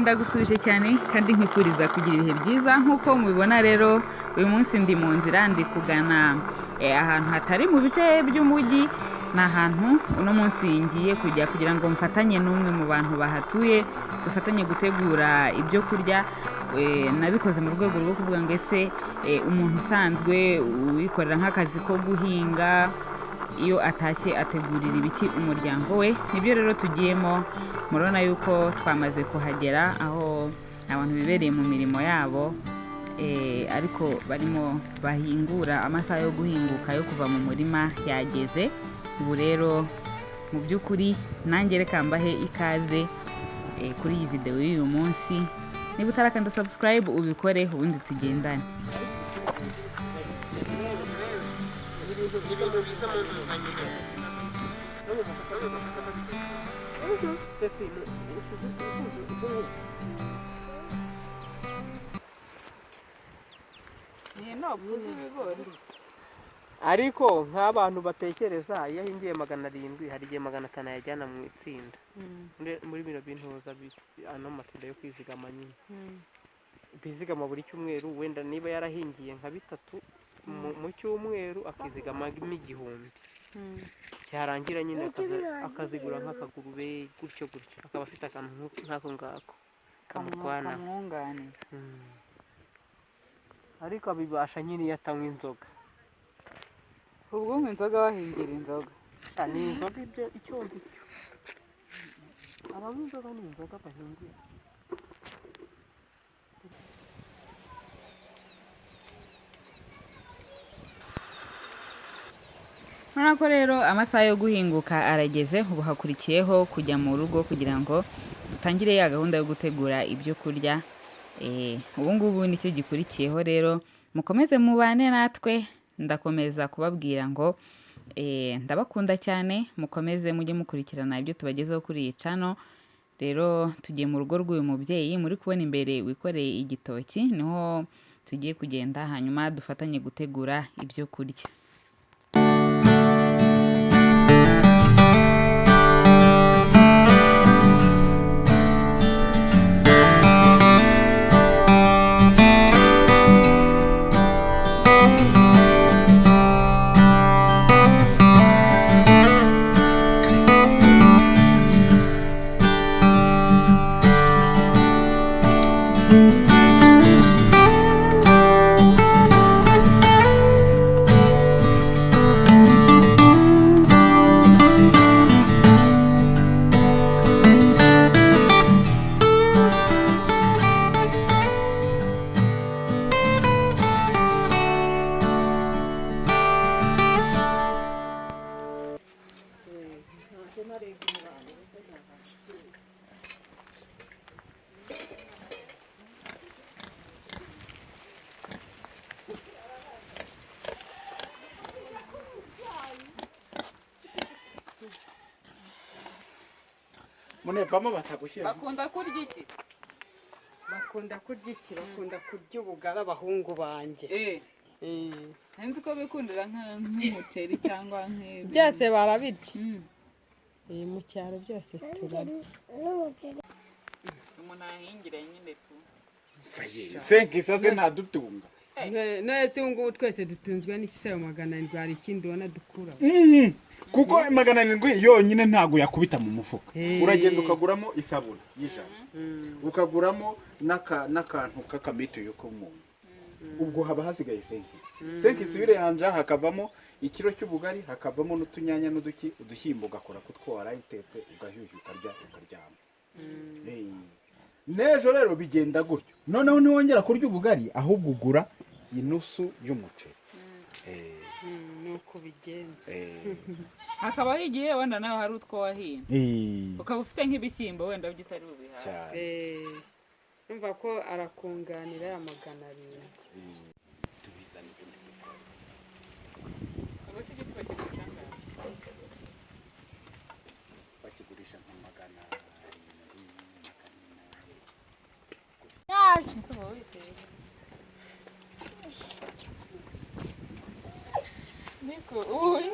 ndagusubije cyane kandi nkwifuriza kugira ibihe byiza nk'uko mubibona rero uyu munsi ndi mu nzira ndi kugana ahantu hatari mu bice by'umujyi. Ni ahantu uno munsi ngiye kujya kugira ngo mfatanye n'umwe mu bantu bahatuye dufatanye gutegura ibyo kurya. Nabikoze mu rwego rwo kuvuga ngo ese umuntu usanzwe wikorera nk'akazi ko guhinga iyo atashye ategurira ibiki umuryango we. Nibyo rero tugiyemo, murabona yuko twamaze kuhagera aho abantu bibereye mu mirimo yabo ariko barimo bahingura. Amasaha yo guhinguka yo kuva mu murima yageze. Ubu rero mu by'ukuri nanjye reka mbahe ikaze kuri iyi videwo y'uyu munsi. Niba utarakanda subscribe ubikore ubundi tugendane. ariko nk'abantu batekereza iyo ahingiye 700 hari igihe 500 yajyana mu itsinda muri bino bintuza ano matsinda yo kwizigama nyine bizigama buri cyumweru. Wenda niba yarahingiye nka 3 mu cyumweru akizigama 1,000 cyarangira nyine akazigura nk'akagurube gutyo akaba afite akantu nk'ako ngako kamutwana ariko abibasha nyine yatanywa inzoga. Ubwo inzoga wahingira inzoga ni inzoga ibyo icyo ngicyo abanywa inzoga ni inzoga bahingira. Murako rero amasaha yo guhinguka arageze. Ubu hakurikiyeho kujya mu rugo kugira ngo dutangire ya gahunda yo gutegura ibyo kurya. Ubu ngubu nicyo gikurikiyeho rero, mukomeze mubane natwe. Ndakomeza kubabwira ngo ndabakunda cyane, mukomeze mujye mukurikirana ibyo tubagezeho kuri iyi channel. Rero tugiye mu rugo rw'uyu mubyeyi muri kubona imbere wikoreye igitoki, niho tugiye kugenda hanyuma dufatanye gutegura ibyo kurya. Munevamo batagushyira. Bakunda kurya iki? Bakunda kurya ubugara abahungu banjye. Nzi ko bikundira nk'umuceri cyangwa nk'ibyo byose barabirya. Mu cyaro byose turarya. umuntu ahingira nyine tu. Senkisase ntadutunga. Nese ngubu twese dutunzwe n'ikisebo 700 hari ikindi ubona dukura. Kuko 700 yonyine ntago yakubita mu mufuka. Uragenda ukaguramo isabune y'ijana, ukaguramo n'akantu k'akamito yo kumuntu. Ubwo haba hasigaye senkisi birehanja hakavamo ikiro cy'ubugari, hakavamo n'utunyanya n'uduki, udushyimbo ugakora kutwara itetse ugahyushya ukaryama. Nejo rero bigenda gutyo. Noneho niwongera kurya ubugari ahubwo ugura inusu y'umuceri. Nuko bigenze. Hakaba higiye wenda nawe hari utwo wahinze. Ukaba ufite nk'ibishyimbo wenda byitari bubihaha. Numva ko arakunganira ya 700. Tubizana ibindi bikora. Abo si gitwa cyangwa bakigurisha nka 700. Niko uri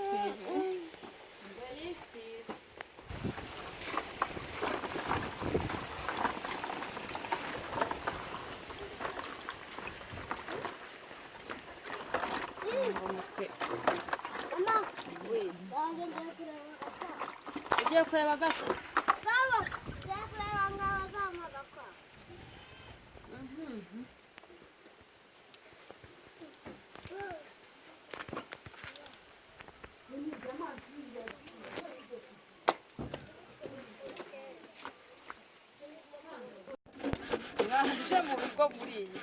ugiye kureba gake mwaje mu rugo muri iyi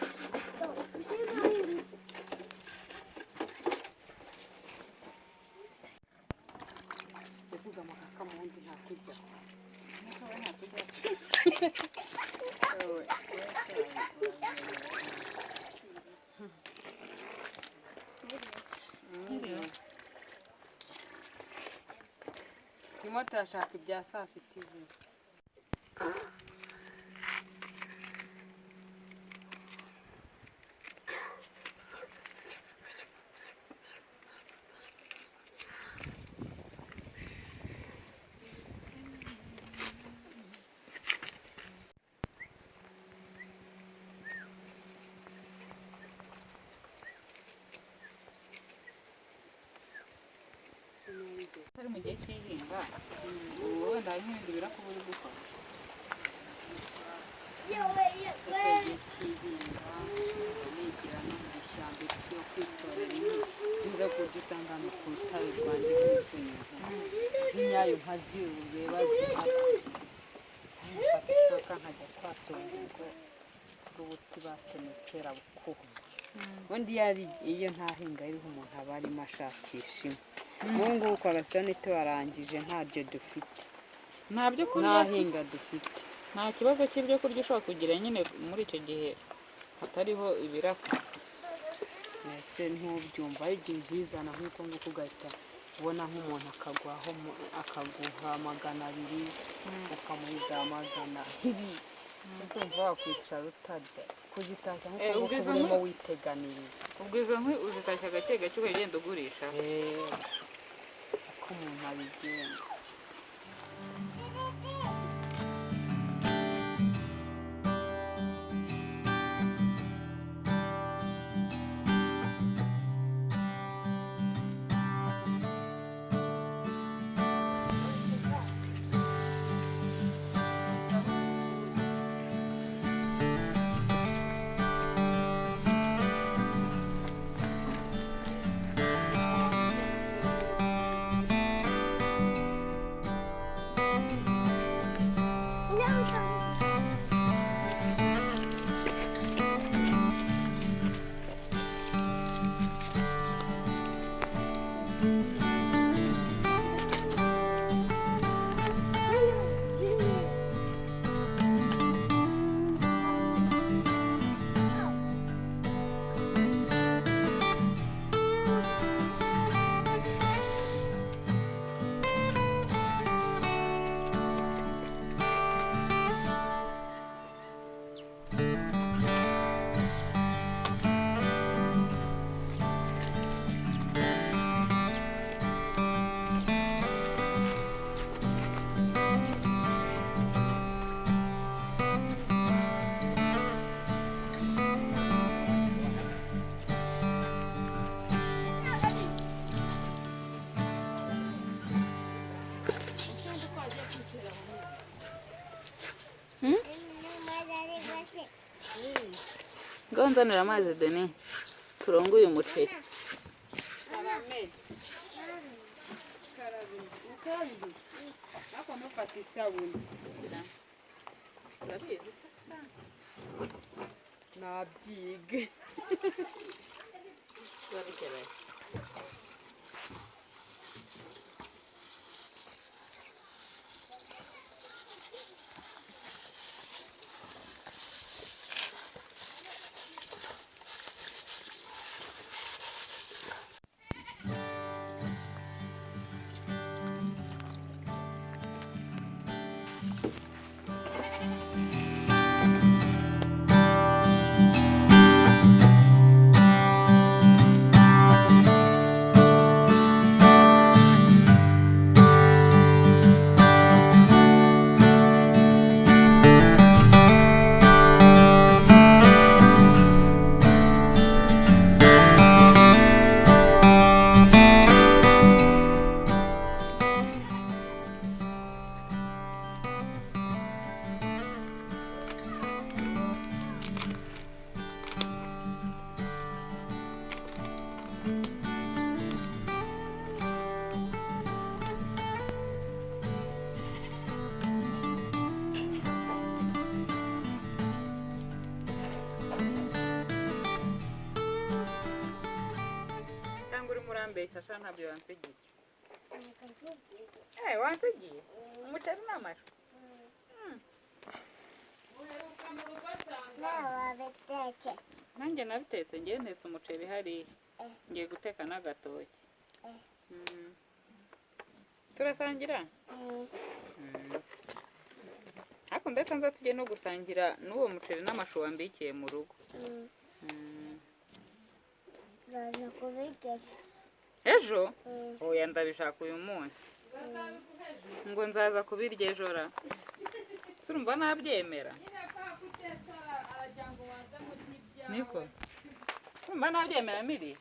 turimo turashaka ibya saa sita izi turi mu gihe cy'ihinga ubu wenda hari nk'ibindi birakuba uri gukora igihe cy'ihinga nigira no mu ishyamba yo kwitorera nza kurya usanga hano ku rutare rwanjye rw'isonyeza z'inyayo nkazireba zihaba mfata ishoka nkajya kwasonga urwo rw'ubuti batemye kera bukuhu ubundi iyo ntahinga iriho umuntu aba arimo ashakisha imwe ubu ngubu kwa gasoni tubarangije ntabyo dufite ntabyo kurya nta hinga dufite nta kibazo cy'ibyo kurya ushobora kugira nyine muri icyo gihe hatariho ibiraka ese ntubyumva hari igihe uzizana nk'uko nguko ugahita ubona nk'umuntu akaguha 200 ukamuhiza 200 uzumva wakwicara utarya kuzitashya nk'uko nguko urimo witeganiriza ubwo izo nkwi uzitashya gake gake ukagenda ugurisha uko umuntu abigenza ngaho nzanira amazi Deni turonge uyu muceri nabyige urambeshya sha ntabyo wansigiye. Wansigiye umuceri n'amashu. Nanjye nabitetse, ngiye ntetse umuceri hariya, ngiye guteka n'agatoki. Turasangira? Ariko ndetse nza tujye no gusangira n'uwo muceri n'amashu wambikiye mu rugo. Ejo? Oya ndabishaka uyu munsi. Ngo nzaza kubirya ejo ra. Surumva nabyemera. Niko. Surumva nabyemera miri.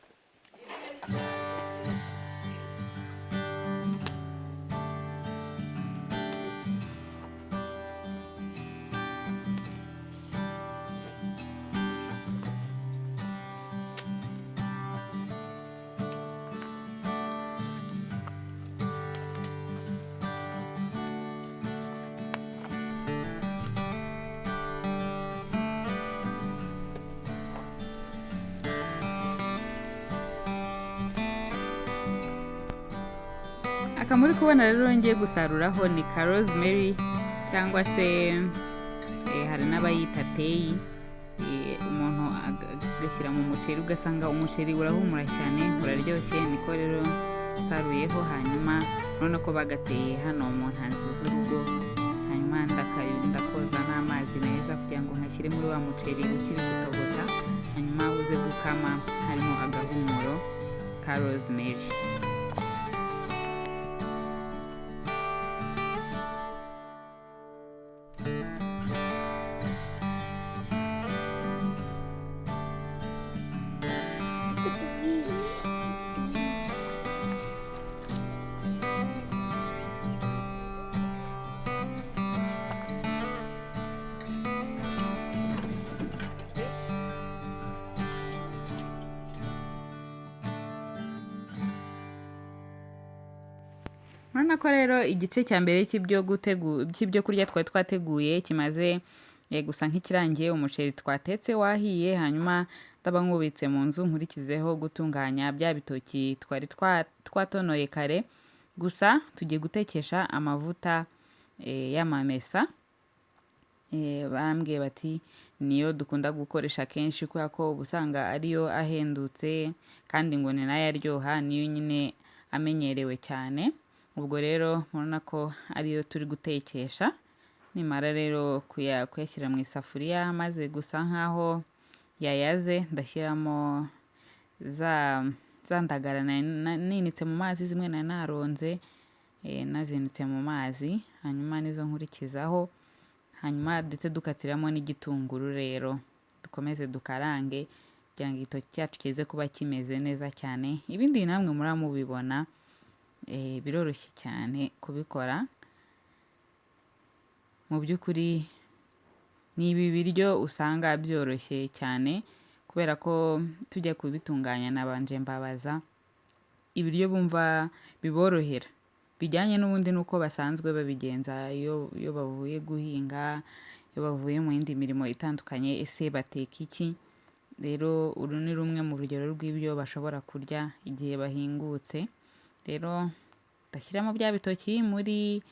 Aka muri kubona rero ngiye gusaruraho ni ka rosemary cyangwa se hari n'abayita teyi. Umuntu agashyira mu muceri ugasanga umuceri urahumura cyane uraryoshye. Niko rero nsaruyeho, hanyuma urabona ko bagateye hano mu ntanzi z'urugo. Hanyuma ndakoza n'amazi meza kugira ngo nkashyire muri wa muceri ukiri gutogota, hanyuma uze gukama harimo agahumuro ka rosemary. Urabona ko rero igice cya mbere cy'ibyo kurya twari twateguye kimaze gusa nk'ikirangiye. Umuceri twatetse wahiye, hanyuma ndaba nkubitse mu nzu nkurikizeho gutunganya bya bitoki twari twatonoye kare. Gusa tugiye gutekesha amavuta y'amamesa. Barambwiye bati niyo dukunda gukoresha kenshi kubera ko ubusanga ariyo ahendutse kandi ngo ni nayo aryoha, niyo nyine amenyerewe cyane. Ubwo rero murabona ko ariyo turi gutekesha. Nimara rero kuyashyira mu isafuriya maze gusa nkaho yayaze, ndashyiramo za ndagara ninitse mu mazi, zimwe naronze nazinitse mu mazi, hanyuma nizo nkurikizaho. Hanyuma duhite dukatiramo n'igitunguru rero dukomeze dukarange kugira ngo igitoki cyacu kize kuba kimeze neza cyane. Ibindi namwe muramubibona, biroroshye cyane kubikora. Mu by'ukuri ni ibi biryo usanga byoroshye cyane kubera ko tujya kubitunganya nabanje mbabaza ibiryo bumva biborohera bijyanye n'ubundi nuko basanzwe babigenza iyo bavuye guhinga, iyo bavuye mu yindi mirimo itandukanye. Ese bateka iki? Rero uru ni rumwe mu rugero rw'ibyo bashobora kurya igihe bahingutse. Rero ndashyiramo bya bitoki muri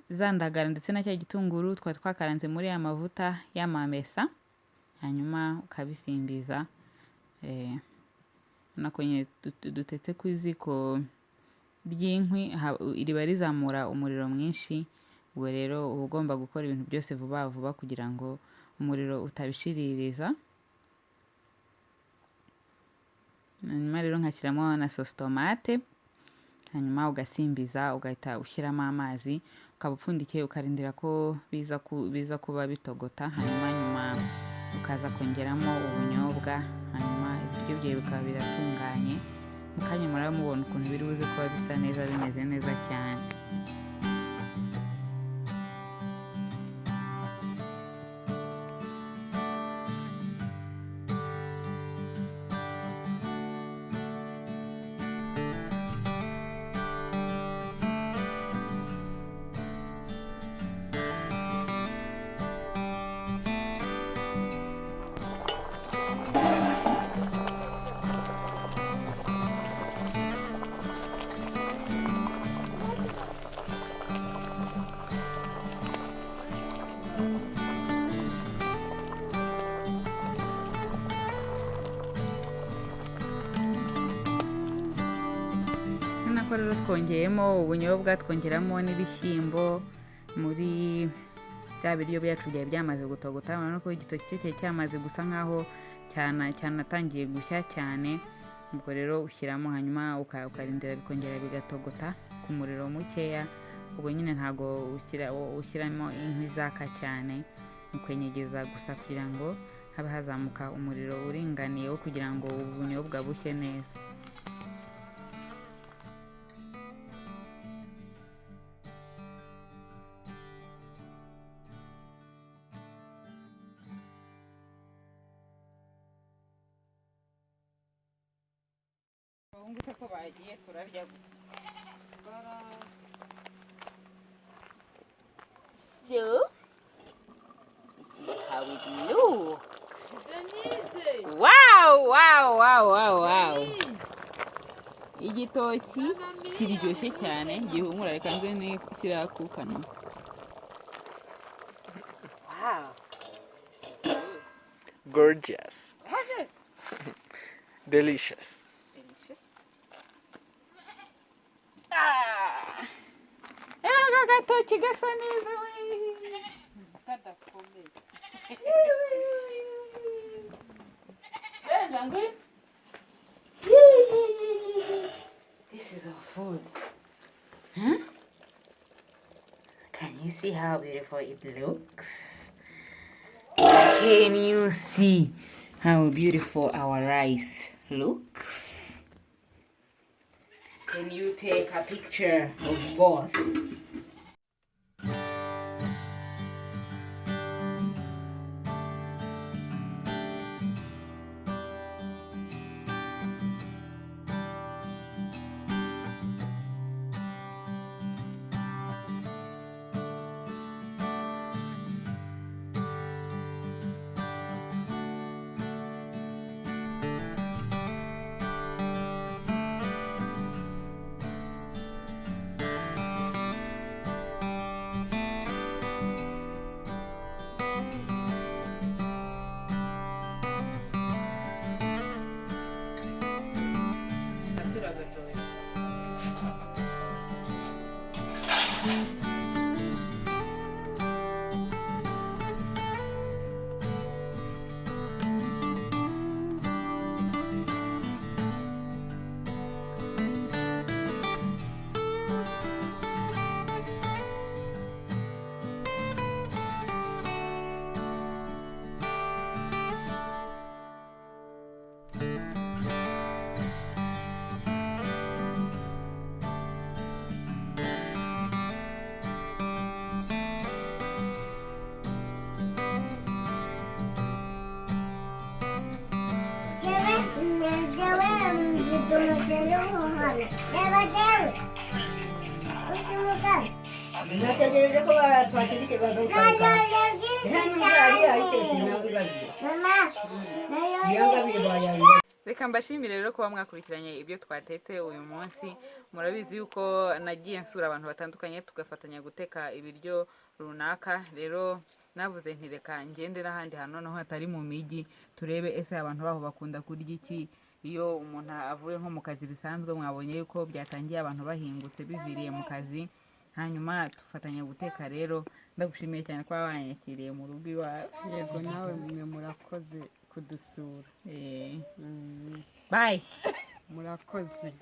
za ndagara ndetse na cya gitunguru twari twakaranze muri ya mavuta y'amamesa, hanyuma ukabisimbiza. Nako nyine dutetse ku iziko ry'inkwi, riba rizamura umuriro mwinshi. Ubwo rero uba ugomba gukora ibintu byose vuba vuba kugira ngo umuriro utabishiririza. Hanyuma rero nkashyiramo na sauce tomate, hanyuma ugasimbiza, ugahita ushyiramo amazi, ukaba upfundikiye ukarindira ko biza kuba bitogota. Hanyuma nyuma ukaza kongeramo ubunyobwa, hanyuma ibiryo byawe bikaba biratunganye. Mukanya muramubona ukuntu biri buze kuba bisa neza, bimeze neza cyane. rero twongeyemo ubunyobwa, twongeramo n'ibishyimbo muri bya biryo byacu byari byamaze gutogota. urabona ko igitoki cyo cyari cyamaze gusa nkaho cyanatangiye gushya cyane. ubwo rero ushyiramo hanyuma ukarindira bikongera bigatogota ku muriro mukeya. ubwo nyine ntago ushyiramo inkwi zaka cyane, ukwenyegeza gusa kugira ngo habe hazamuka umuriro uringaniye wo kugira ngo ubunyobwa bushye neza. Urabona ko bagiye turarya. So, this is how it looks. Denise! Wow! Igitoki kiryoshye cyane, gihumura. Reka nze nishyira ku kanwa. Wow. Gorgeous. Gorgeous. Delicious. Delicious. Aka gatoki gasa neza we. Kadakomeye. This is our food. Huh? Can you see how beautiful it looks? Can you see how beautiful our rice looks? Can you take a picture of both? Nategereje ko twakirike bagaruka. Reka mbashimire rero kuba mwakurikiranye ibyo twatetse uyu munsi. Murabizi yuko nagiye nsura abantu batandukanye tugafatanya guteka ibiryo runaka. Rero navuze nti reka ngende n'ahandi hantu noneho hatari mu migi, turebe ese abantu baho bakunda kurya iki. Iyo umuntu avuye nko mu kazi bisanzwe, mwabonye yuko byatangiye abantu bahingutse biviriye mu kazi, hanyuma tufatanya guteka. Rero ndagushimiye cyane kuba wanyakiriye mu rugo iwawe. Yego nawe mwe murakoze kudusura. Bye. Murakoze.